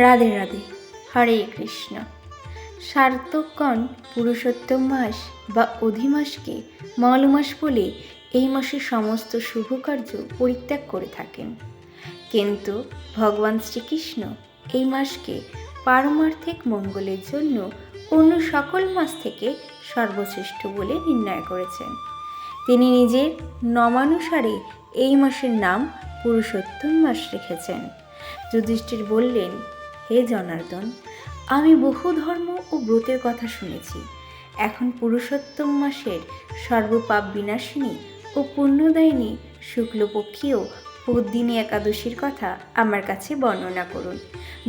রাধে রাধে, হরে কৃষ্ণ। সার্থকগণ পুরুষোত্তম মাস বা অধিমাসকে মলমাস বলে এই মাসের সমস্ত শুভ কার্য পরিত্যাগ করে থাকেন। কিন্তু ভগবান শ্রীকৃষ্ণ এই মাসকে পারমার্থিক মঙ্গলের জন্য অন্য সকল মাস থেকে সর্বশ্রেষ্ঠ বলে নির্ণয় করেছেন। তিনি নিজের নামানুসারে এই মাসের নাম পুরুষোত্তম মাস রেখেছেন। যুধিষ্ঠির বললেন, হে জনার্দন, আমি বহু ধর্ম ও ব্রতের কথা শুনেছি। এখন পুরুষোত্তম মাসের সর্বপাপ বিনাশিনী ও পুণ্যদায়িনী শুক্লপক্ষীয় পদ্মিনী একাদশীর কথা আমার কাছে বর্ণনা করুন,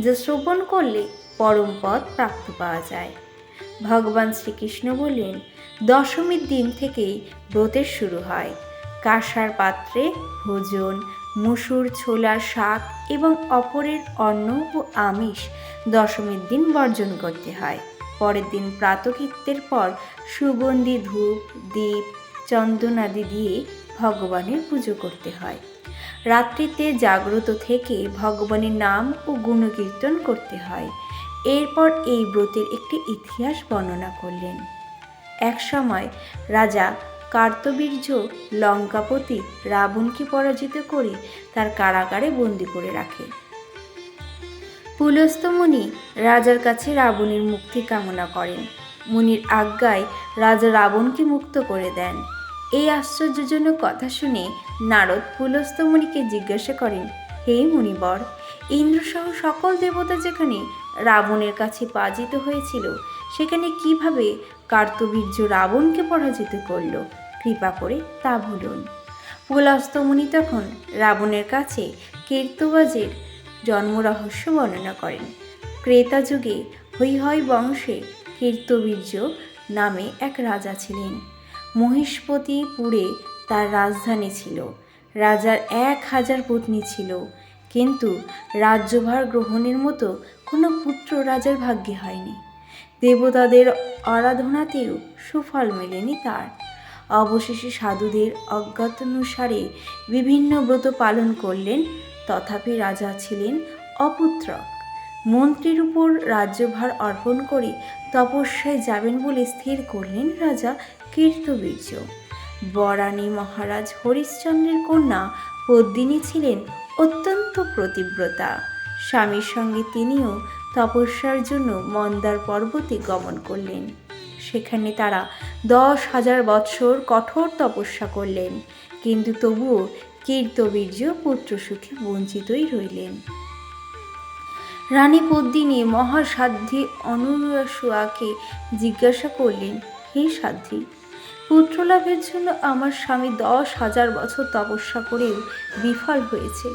যা শ্রবণ করলে পরম পদ প্রাপ্ত পাওয়া যায়। ভগবান শ্রীকৃষ্ণ বললেন, দশমীর দিন থেকেই ব্রতের শুরু হয়। কাঁসার পাত্রে ভোজন, মসুর, ছোলার শাক এবং অপরের অন্ন ও আমিষ দশমীর দিন বর্জন করতে হয়। পরের দিন প্রাতকৃত্যের পর সুগন্ধি ধূপ, দীপ, চন্দন আদি দিয়ে ভগবানের পুজো করতে হয়। রাত্রিতে জাগ্রত থেকে ভগবানের নাম ও গুণকীর্তন করতে হয়। এরপর এই ব্রতের একটি ইতিহাস বর্ণনা করলেন। এক সময় রাজা কার্তবীর্য লঙ্কাপতি রাবণকে পরাজিত করে তার কারাগারে বন্দি করে রাখে। পুলস্ত্য মুনি রাজার কাছে রাবণের মুক্তি কামনা করেন। মুনির আজ্ঞায় রাজা রাবণকে মুক্ত করে দেন। এই আশ্চর্যজনক কথা শুনে নারদ পুলস্ত্য মুনিকে জিজ্ঞাসা করেন, হে মুনিবর, ইন্দ্রসহ সকল দেবতা যেখানে রাবণের কাছে পরাজিত হয়েছিল, সেখানে কিভাবে কার্তবীর্য রাবণকে পরাজিত করল? কৃপা করে তা বলুন। পুলস্ত্য মুনি তখন রাবণের কাছে কীর্তবাজের জন্মরহস্য বর্ণনা করেন। ক্রেতা যুগে হৈহয় বংশে কীর্তবীর্য নামে এক রাজা ছিলেন। মহিষ্পতিপুরে তার রাজধানী ছিল। রাজার 1000 পত্নী ছিল, কিন্তু রাজ্যভার গ্রহণের মতো কোনো পুত্র রাজার ভাগ্যে হয়নি। দেবতাদের আরাধনাতেও সুফল মেলেনি তার। অবশেষে সাধুদের অজ্ঞাতানুসারে বিভিন্ন ব্রত পালন করলেন, তথাপি রাজা ছিলেন অপুত্রক। মন্ত্রীর উপর রাজ্যভার অর্পণ করে তপস্যায় যাবেন বলে স্থির করলেন রাজা কীর্তবীর্য। বরানী মহারাজ হরিশ্চন্দ্রের কন্যা পদ্মিনী ছিলেন অত্যন্ত প্রতিব্রতা। স্বামীর সঙ্গে তিনিও তপস্যার জন্য মন্দার পর্বতে গমন করলেন। সেখানে তারা 10,000 বৎসর কঠোর তপস্যা করলেন, কিন্তু তবুও কীর্তবীর্য পুত্রসুখে বঞ্চিতই রইলেন। রানী পদ্মিনী মহাসাধ্বী অনুসূয়াকে জিজ্ঞাসা করলেন, হে সাধ্বী, পুত্রলাভের জন্য আমার স্বামী 10,000 বছর তপস্যা করেও বিফল হয়েছে।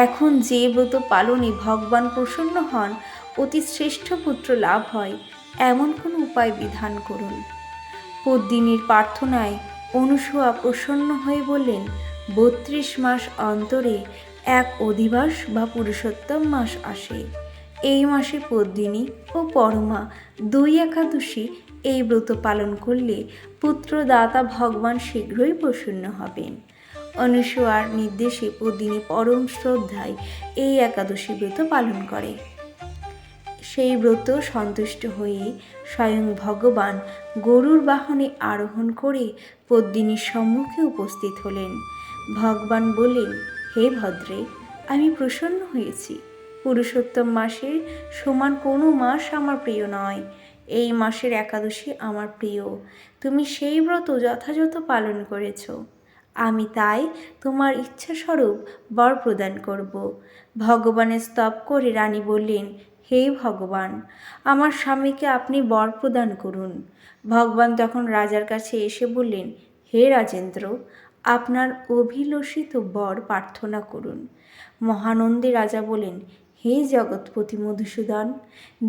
এখন যে ব্রত পালনে ভগবান প্রসন্ন হন, অতি শ্রেষ্ঠ পুত্র লাভ হয়, এমন কোনো উপায় বিধান করুন। পদ্মিনীর প্রার্থনায় অনুসূয়া প্রসন্ন হয়ে বললেন, 32 মাস অন্তরে এক অধিবাস বা পুরুষোত্তম মাস আসে। এই মাসে পদ্মিনী ও পরমা 2 একাদশী এই ব্রত পালন করলে পুত্রদাতা ভগবান শীঘ্রই প্রসন্ন হবেন। অনুসূয়ার নির্দেশে পদ্মিনী পরম শ্রদ্ধায় এই একাদশী ব্রত পালন করে। সেই ব্রত সন্তুষ্ট হয়ে স্বয়ং ভগবান গরুর বাহনে আরোহণ করে পদ্মিনীর সম্মুখে উপস্থিত হলেন। ভগবান বললেন, হে ভদ্রে, আমি প্রসন্ন হয়েছি। পুরুষোত্তম মাসের সমান কোনো মাস আমার প্রিয় নয়। এই মাসের একাদশী আমার প্রিয়। তুমি সেই ব্রত যথাযথ পালন করেছ। আমি তাই তোমার ইচ্ছাস্বরূপ বর প্রদান করব। ভগবানের স্তব করে রানী বললেন, হে ভগবান, আমার স্বামীকে আপনি বর প্রদান করুন। ভগবান তখন রাজার কাছে এসে বললেন, হে রাজেন্দ্র, আপনার অভিলষিত বর প্রার্থনা করুন। মহানন্দে রাজা বলেন, হে জগৎপতি মধুসূদন,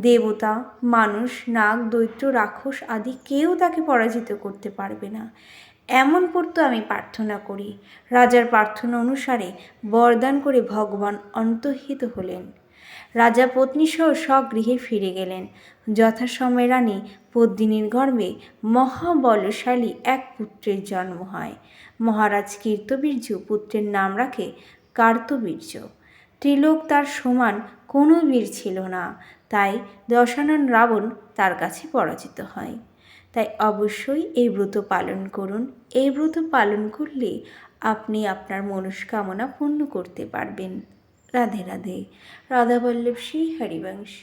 দেবতা, মানুষ, নাগ, দৈত্য, রাক্ষস আদি কেউ তাকে পরাজিত করতে পারবে না, এমন বর তো আমি প্রার্থনা করি। রাজার প্রার্থনা অনুসারে বরদান করে ভগবান অন্তর্হিত হলেন। রাজা পত্নীসহ স্বগৃহে ফিরে গেলেন। যথাসময়ে রানী পদ্মিনীর গর্ভে মহাবলশালী এক পুত্রের জন্ম হয়। মহারাজ কীর্তবীর্য পুত্রের নাম রাখে কার্তবীর্য। ত্রিলোক তার সমান কোনো বীর ছিল না, তাই দশানন রাবণ তার কাছে পরাজিত হয়। তাই অবশ্যই এই ব্রত পালন করুন। এই ব্রত পালন করলে আপনি আপনার মনস্কামনা পূর্ণ করতে পারবেন। রাধে রাধে। রাধাবল্লভ শ্রী হরিবংশ।